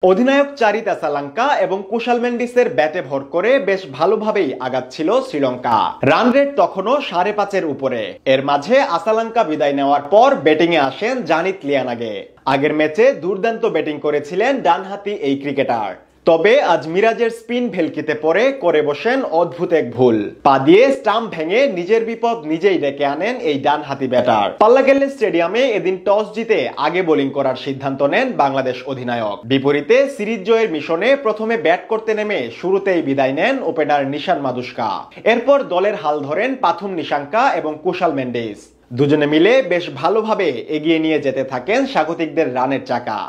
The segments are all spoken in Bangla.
অধিনায়ক চারিত আসালাঙ্কা এবং কুশাল মেন্ডিসের ব্যাটে ভর করে বেশ ভালোভাবেই আগাচ্ছিল শ্রীলঙ্কা। রান রেট তখনও 5.5-এর উপরে। এর মাঝে আসালাঙ্কা বিদায় নেওয়ার পর ব্যাটিংয়ে আসেন জানিত লিয়ানাগে। আগের ম্যাচে দুর্দান্ত ব্যাটিং করেছিলেন ডানহাতি এই ক্রিকেটার। তবে আজ মিরাজের স্পিন ভেলকিতে পড়ে করে বসেন অদ্ভুত এক ভুল। পা দিয়ে স্টাম্প ভেঙে নিজের বিপদ নিজেই ডেকে আনেন এই ডানহাতি ব্যাটার। পাল্লাগেল্লে স্টেডিয়ামে এদিন টস জিতে আগে বোলিং করার সিদ্ধান্ত নেন বাংলাদেশ অধিনায়ক। বিপরীতে সিরিজ জয়ের মিশনে প্রথমে ব্যাট করতে নেমে শুরুতেই বিদায় নেন ওপেনার নিশান মাদুস্কা। এরপর দলের হাল ধরেন পাথুম নিশাঙ্কা এবং কুশাল মেন্ডিস। দুজনে মিলে বেশ ভালোভাবে এগিয়ে নিয়ে যেতে থাকেন স্বাগতিকদের রানের চাকা।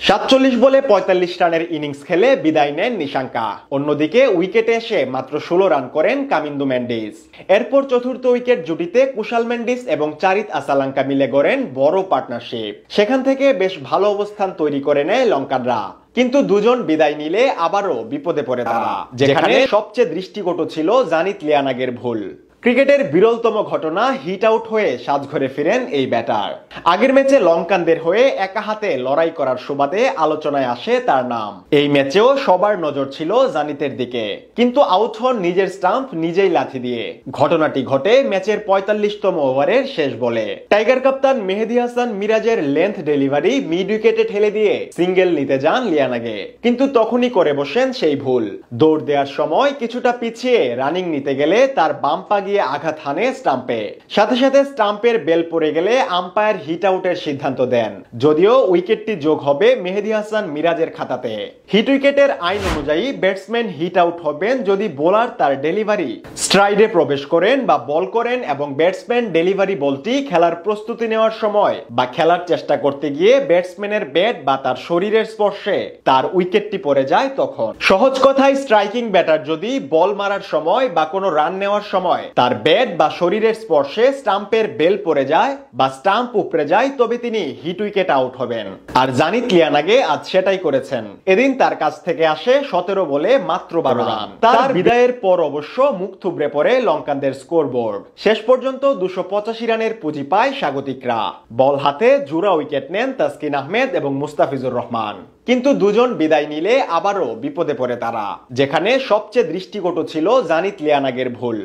47 বলে 45 রানের ইনিংস খেলে বিদায় নেন নিশাঙ্কা। অন্যদিকে উইকেটে এসে মাত্র 16 রান করেন কামিন্দু মেন্ডিস। এরপর চতুর্থ উইকেট জুটিতে কুশাল মেন্ডিস এবং চারিত আসালাঙ্কা মিলে গড়েন বড় পার্টনারশিপ। সেখান থেকে বেশ ভালো অবস্থান তৈরি করে নেয় লঙ্কানরা। কিন্তু দুজন বিদায় নিলে আবারও বিপদে পড়ে তারা, যেখানে সবচেয়ে দৃষ্টিকটু ছিল জানিত লিয়ানাগের ভুল। ক্রিকেটের বিরলতম ঘটনা, হিট আউট হয়ে সাজঘরে ফিরেন এই ব্যাটার। আগের ম্যাচে লঙ্কানদের হয়ে একা হাতে লড়াই করার সুবাদে আলোচনায় আসে তার নাম। এই ম্যাচেও সবার নজর ছিল জানিতের দিকে, কিন্তু আউট হন নিজের স্টাম্প নিজেই লাথি দিয়ে। ঘটনাটি ঘটে ম্যাচের 45তম ওভারের শেষ বলে। টাইগার কাপ্তান মেহেদী হাসান মিরাজের লেন্থ ডেলিভারি মিড উইকেটে ঠেলে দিয়ে সিঙ্গেল নিতে যান লিয়ানাগে, কিন্তু তখনই করে বসেন সেই ভুল। দৌড় দেওয়ার সময় কিছুটা পিছিয়ে রানিং নিতে গেলে তার বাম পা আঘাত হানে স্টাম্পে। সাথে সাথে স্টাম্পের বেল পড়ে গেলে আম্পায়ার হিট আউটের সিদ্ধান্ত দেন, যদিও উইকেটটি যোগ হবে মেহেদী হাসান মিরাজের খাতাতে। হিট উইকেটের আইন অনুযায়ী ব্যাটসম্যান হিট আউট হবেন যদি বোলার তার ডেলিভারি স্ট্রাইডে প্রবেশ করেন বা বল করেন এবং ব্যাটসম্যান ডেলিভারি বলটি খেলার প্রস্তুতি নেওয়ার সময় বা খেলার চেষ্টা করতে গিয়ে ব্যাটসম্যানের ব্যাট বা তার শরীরের স্পর্শে তার উইকেটটি পড়ে যায় তখন। সহজ কথায় স্ট্রাইকিং ব্যাটার যদি বল মারার সময় বা কোনো রান নেওয়ার সময় তার ব্যাট বা শরীরের স্পর্শে স্টাম্পের বেল পড়ে যায় বা স্টাম্প উপড়ে যায়, তবে তিনি হিট উইকেট আউট হবেন। আর জানিত লিয়ানাগে আজ সেটাই করেছেন। এদিন তার কাছ থেকে আসে 17 বলে মাত্র 12 রান। তার বিদায়ের পর অবশ্য মুখ থুবড়ে পড়ে লঙ্কানদের স্কোরবোর্ড। শেষ পর্যন্ত 285 রানের পুঁজি পায় স্বাগতিকরা। বল হাতে জোড়া উইকেট নেন তাসকিন আহমেদ এবং মুস্তাফিজুর রহমান। কিন্তু দুজন বিদায় নিলে আবারও বিপদে পড়ে তারা, যেখানে সবচেয়ে দৃষ্টিকটু ছিল জানিত লিয়ানাগের ভুল।